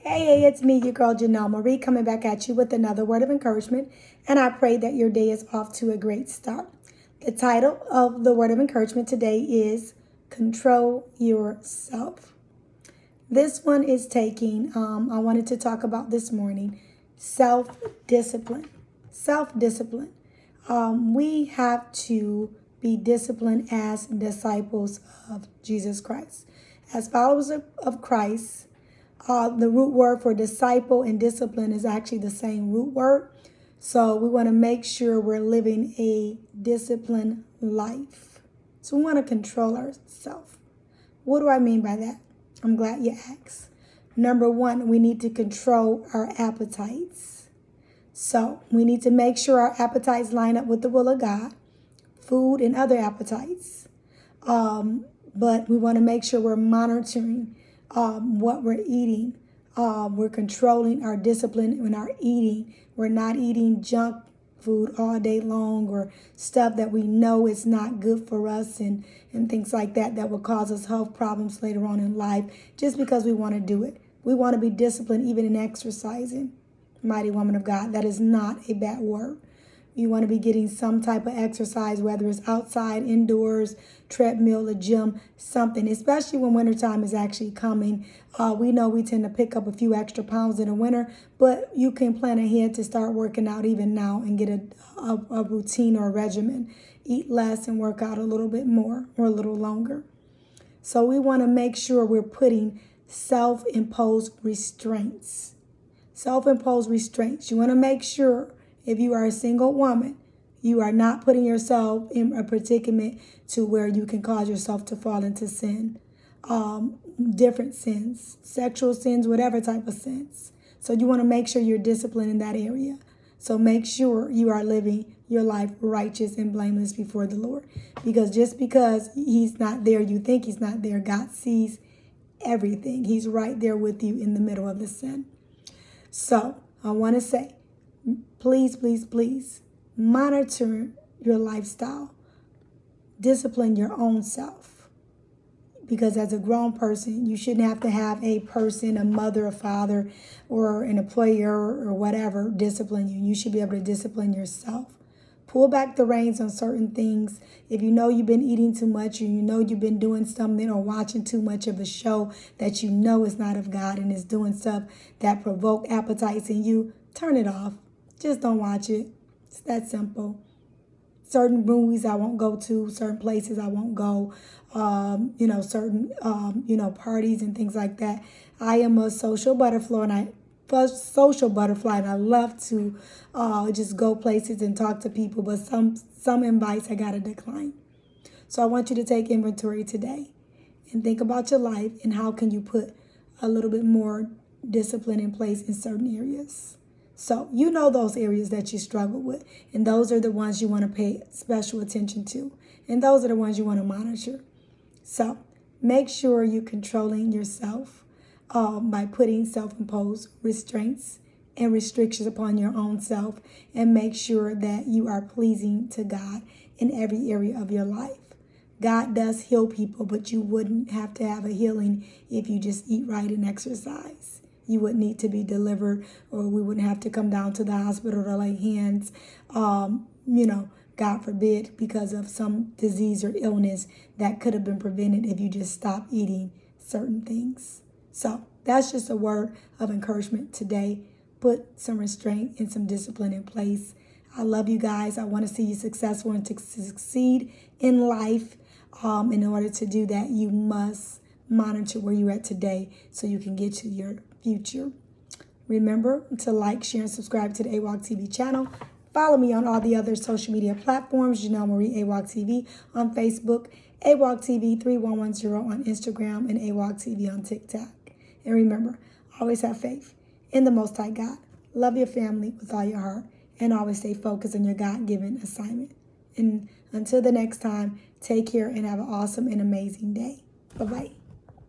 Hey, it's me, your girl Janelle Marie, coming back at you with another word of encouragement. And I pray that your day is off to a great start. The title of the word of encouragement today is Control Yourself. This one is taking, I wanted to talk about this morning, self-discipline. Self-discipline. We have to be disciplined as disciples of Jesus Christ. As followers of Christ, the root word for disciple and discipline is actually the same root word. So we want to make sure we're living a disciplined life. So we want to control ourselves. What do I mean by that? I'm glad you asked. Number one, we need to control our appetites. So we need to make sure our appetites line up with the will of God, food and other appetites. But we want to make sure we're monitoring what we're eating. We're controlling our discipline in our eating. We're not eating junk food all day long or stuff that we know is not good for us and things like that will cause us health problems later on in life just because we want to do it. We want to be disciplined even in exercising. Mighty woman of God, that is not a bad word. You want to be getting some type of exercise, whether it's outside, indoors, treadmill, a gym, something, especially when wintertime is actually coming. We know we tend to pick up a few extra pounds in the winter, but you can plan ahead to start working out even now and get a routine or a regimen. Eat less and work out a little bit more or a little longer. So we want to make sure we're putting self-imposed restraints. Self-imposed restraints. You want to make sure if you are a single woman, you are not putting yourself in a predicament to where you can cause yourself to fall into sin. Different sins, sexual sins, whatever type of sins. So you want to make sure you're disciplined in that area. So make sure you are living your life righteous and blameless before the Lord. Because just because he's not there, you think he's not there, God sees everything. He's right there with you in the middle of the sin. So I want to say, please, please, please monitor your lifestyle. Discipline your own self. Because as a grown person, you shouldn't have to have a person, a mother, a father, or an employer or whatever discipline you. You should be able to discipline yourself. Pull back the reins on certain things. If you know you've been eating too much or you know you've been doing something or watching too much of a show that you know is not of God and is doing stuff that provoke appetites in you, turn it off. Just don't watch it. It's that simple. Certain movies I won't go to, certain places I won't go, certain, parties and things like that. I am a social butterfly and I love to just go places and talk to people, but some invites I gotta decline. So I want you to take inventory today and think about your life and how can you put a little bit more discipline in place in certain areas. So you know those areas that you struggle with, and those are the ones you want to pay special attention to, and those are the ones you want to monitor. So make sure you're controlling yourself by putting self-imposed restraints and restrictions upon your own self, and make sure that you are pleasing to God in every area of your life. God does heal people, but you wouldn't have to have a healing if you just eat right and exercise. You wouldn't need to be delivered, or we wouldn't have to come down to the hospital to lay hands, God forbid, because of some disease or illness that could have been prevented if you just stopped eating certain things. So that's just a word of encouragement today. Put some restraint and some discipline in place. I love you guys. I want to see you successful and to succeed in life. In order to do that, you must monitor where you're at today so you can get to your future. Remember to like, share, and subscribe to the AWalk TV channel. Follow me on all the other social media platforms, Janelle Marie AWalk TV on Facebook, AWalk TV 3110 on Instagram, and AWalk TV on TikTok. And remember, always have faith in the Most High God. Love your family with all your heart, and always stay focused on your God-given assignment. And until the next time, take care and have an awesome and amazing day. Bye-bye.